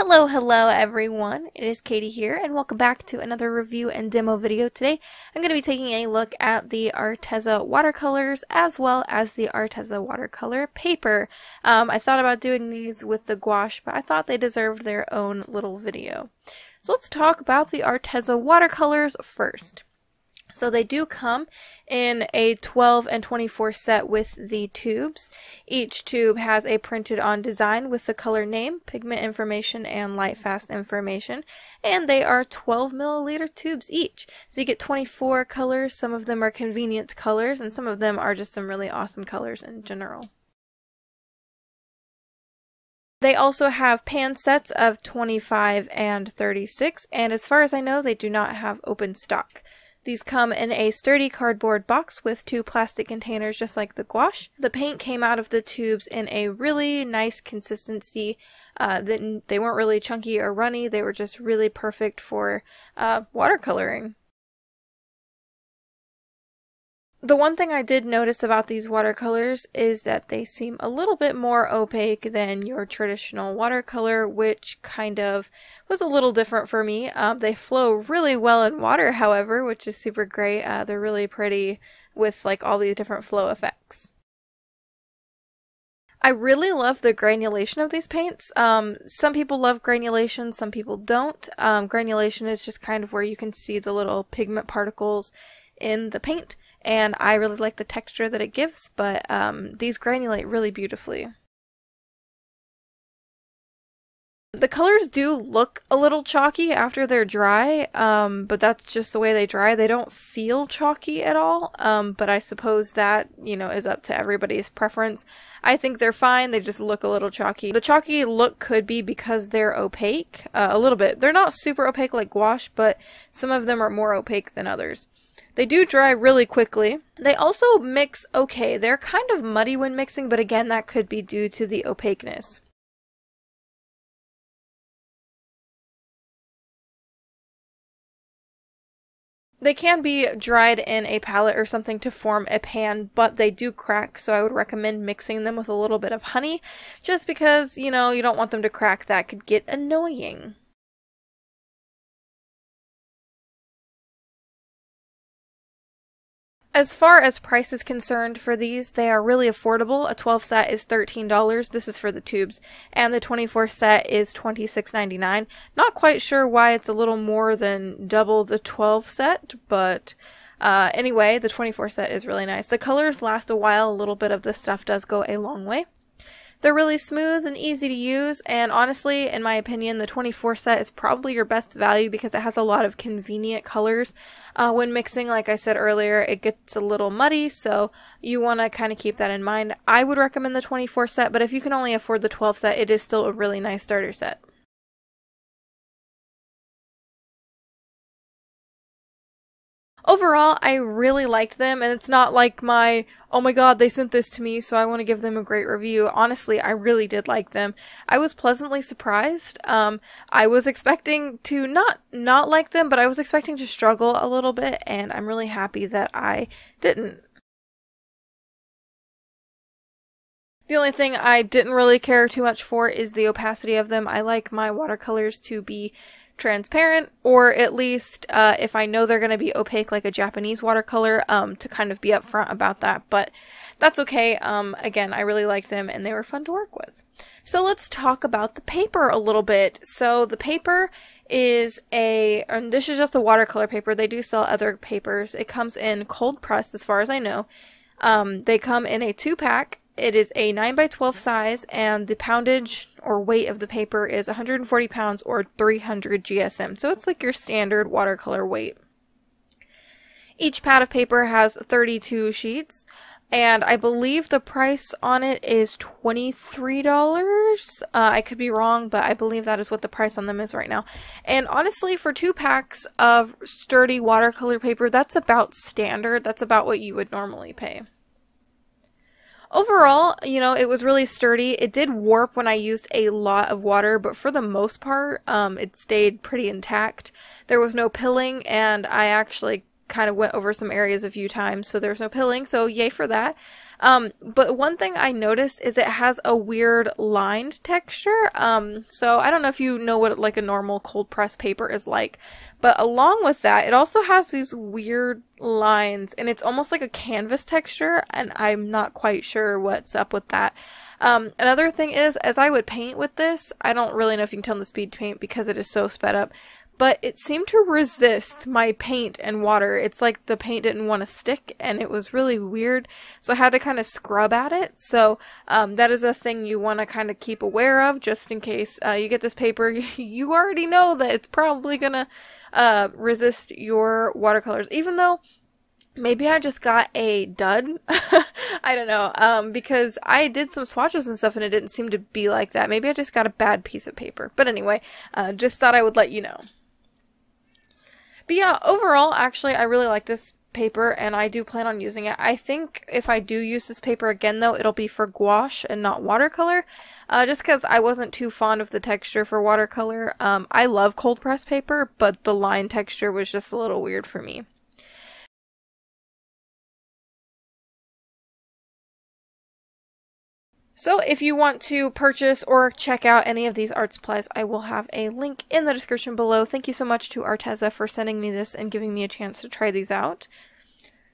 Hello everyone, it is Katie here and welcome back to another review and demo video. Today I'm going to be taking a look at the Arteza Watercolors as well as the Arteza Watercolor paper. I thought about doing these with the gouache, but I thought they deserved their own little video. So let's talk about the Arteza Watercolors first. So they do come in a 12 and 24 set with the tubes. Each tube has a printed on design with the color name, pigment information, and light fast information. And they are 12 milliliter tubes each. So you get 24 colors. Some of them are convenient colors and some of them are just some really awesome colors in general. They also have pan sets of 25 and 36, and as far as I know, they do not have open stock. These come in a sturdy cardboard box with two plastic containers just like the gouache. The paint came out of the tubes in a really nice consistency. They weren't really chunky or runny, they were just really perfect for watercoloring. The one thing I did notice about these watercolors is that they seem a little bit more opaque than your traditional watercolor, which kind of was a little different for me. They flow really well in water, however, which is super great. They're really pretty with like all these different flow effects. I really love the granulation of these paints. Some people love granulation, some people don't. Granulation is just kind of where you can see the little pigment particles in the paint. And I really like the texture that it gives, but these granulate really beautifully. The colors do look a little chalky after they're dry, but that's just the way they dry. They don't feel chalky at all, but I suppose that, is up to everybody's preference. I think they're fine, they just look a little chalky. The chalky look could be because they're opaque, a little bit. They're not super opaque like gouache, but some of them are more opaque than others. They do dry really quickly. They also mix okay. They're kind of muddy when mixing, but again, that could be due to the opaqueness. They can be dried in a palette or something to form a pan, but they do crack, so I would recommend mixing them with a little bit of honey, just because, you don't want them to crack. That could get annoying. As far as price is concerned for these, they are really affordable. A 12 set is $13. This is for the tubes. And the 24 set is $26.99. Not quite sure why it's a little more than double the 12 set, but anyway, the 24 set is really nice. The colors last a while. A little bit of this stuff does go a long way. They're really smooth and easy to use, and honestly, in my opinion, the 24 set is probably your best value because it has a lot of convenient colors. When mixing, like I said earlier, it gets a little muddy, so you want to kind of keep that in mind. I would recommend the 24 set, but if you can only afford the 12 set, it is still a really nice starter set. Overall, I really liked them, and it's not like oh my god, they sent this to me, so I want to give them a great review. Honestly, I really did like them. I was pleasantly surprised. I was expecting to not like them, but I was expecting to struggle a little bit, and I'm really happy that I didn't. The only thing I didn't really care too much for is the opacity of them. I like my watercolors to be transparent, or at least if I know they're going to be opaque like a Japanese watercolor, to kind of be upfront about that, but that's okay. Again, I really like them and they were fun to work with. So let's talk about the paper a little bit. So the paper is and this is just the watercolor paper. They do sell other papers. It comes in cold pressed as far as I know. They come in a 2-pack. It is a 9x12 size, and the poundage or weight of the paper is 140 pounds or 300 GSM. So it's like your standard watercolor weight. Each pad of paper has 32 sheets, and I believe the price on it is $23. I could be wrong, but I believe that is what the price on them is right now. And honestly, for 2 packs of sturdy watercolor paper, that's about standard. That's about what you would normally pay. Overall, it was really sturdy. It did warp when I used a lot of water, but for the most part, it stayed pretty intact. There was no pilling, and I actually kind of went over some areas a few times, so there was no pilling, so yay for that. But one thing I noticed is it has a weird lined texture. So I don't know if you know what like a normal cold press paper is like, but along with that, it also has these weird lines, and it's almost like a canvas texture, and I'm not quite sure what's up with that. Another thing is, as I would paint with this, I don't really know if you can tell in the speed paint because it is so sped up, but it seemed to resist my paint and water. It's like the paint didn't want to stick, and it was really weird, so I had to kind of scrub at it. So that is a thing you want to kind of keep aware of, just in case you get this paper. You already know that it's probably gonna resist your watercolors, even though maybe I just got a dud. I don't know, because I did some swatches and stuff and it didn't seem to be like that. Maybe I just got a bad piece of paper. But anyway, just thought I would let you know. But yeah, overall, actually, I really like this paper and I do plan on using it. I think if I do use this paper again, though, it'll be for gouache and not watercolor. Just because I wasn't too fond of the texture for watercolor. I love cold press paper, but the line texture was just a little weird for me. So if you want to purchase or check out any of these art supplies, I will have a link in the description below. Thank you so much to Arteza for sending me this and giving me a chance to try these out.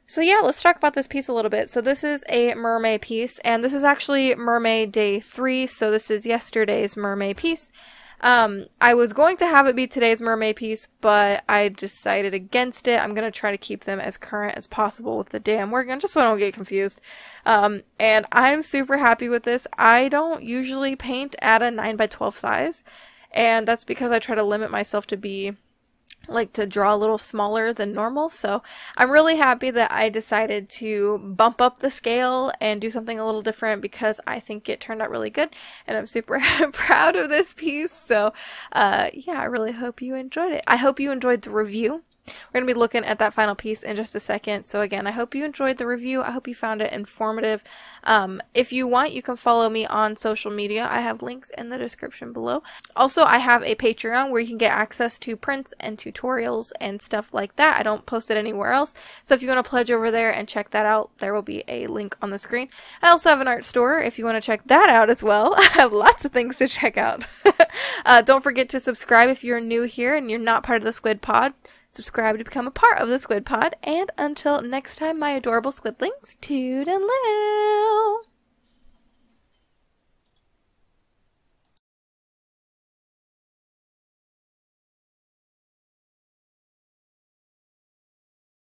So yeah, let's talk about this piece a little bit. So this is a mermaid piece, and this is actually mermaid day 3, so this is yesterday's mermaid piece. I was going to have it be today's mermaid piece, but I decided against it. I'm going to try to keep them as current as possible with the day I'm working on, just so I don't get confused. And I'm super happy with this. I don't usually paint at a 9x12 size, and that's because I try to limit myself to be to draw a little smaller than normal. So I'm really happy that I decided to bump up the scale and do something a little different, because I think it turned out really good and I'm super proud of this piece. So yeah, I really hope you enjoyed it. I hope you enjoyed the review. We're going to be looking at that final piece in just a second. So again, I hope you enjoyed the review. I hope you found it informative. If you want, you can follow me on social media. I have links in the description below. Also, I have a Patreon where you can get access to prints and tutorials and stuff like that. I don't post it anywhere else. So if you want to pledge over there and check that out, there will be a link on the screen. I also have an art store if you want to check that out as well. I have lots of things to check out. Don't forget to subscribe if you're new here and you're not part of the Squid Pod. Subscribe to become a part of the Squid Pod, and until next time, my adorable squidlings, toodaloo!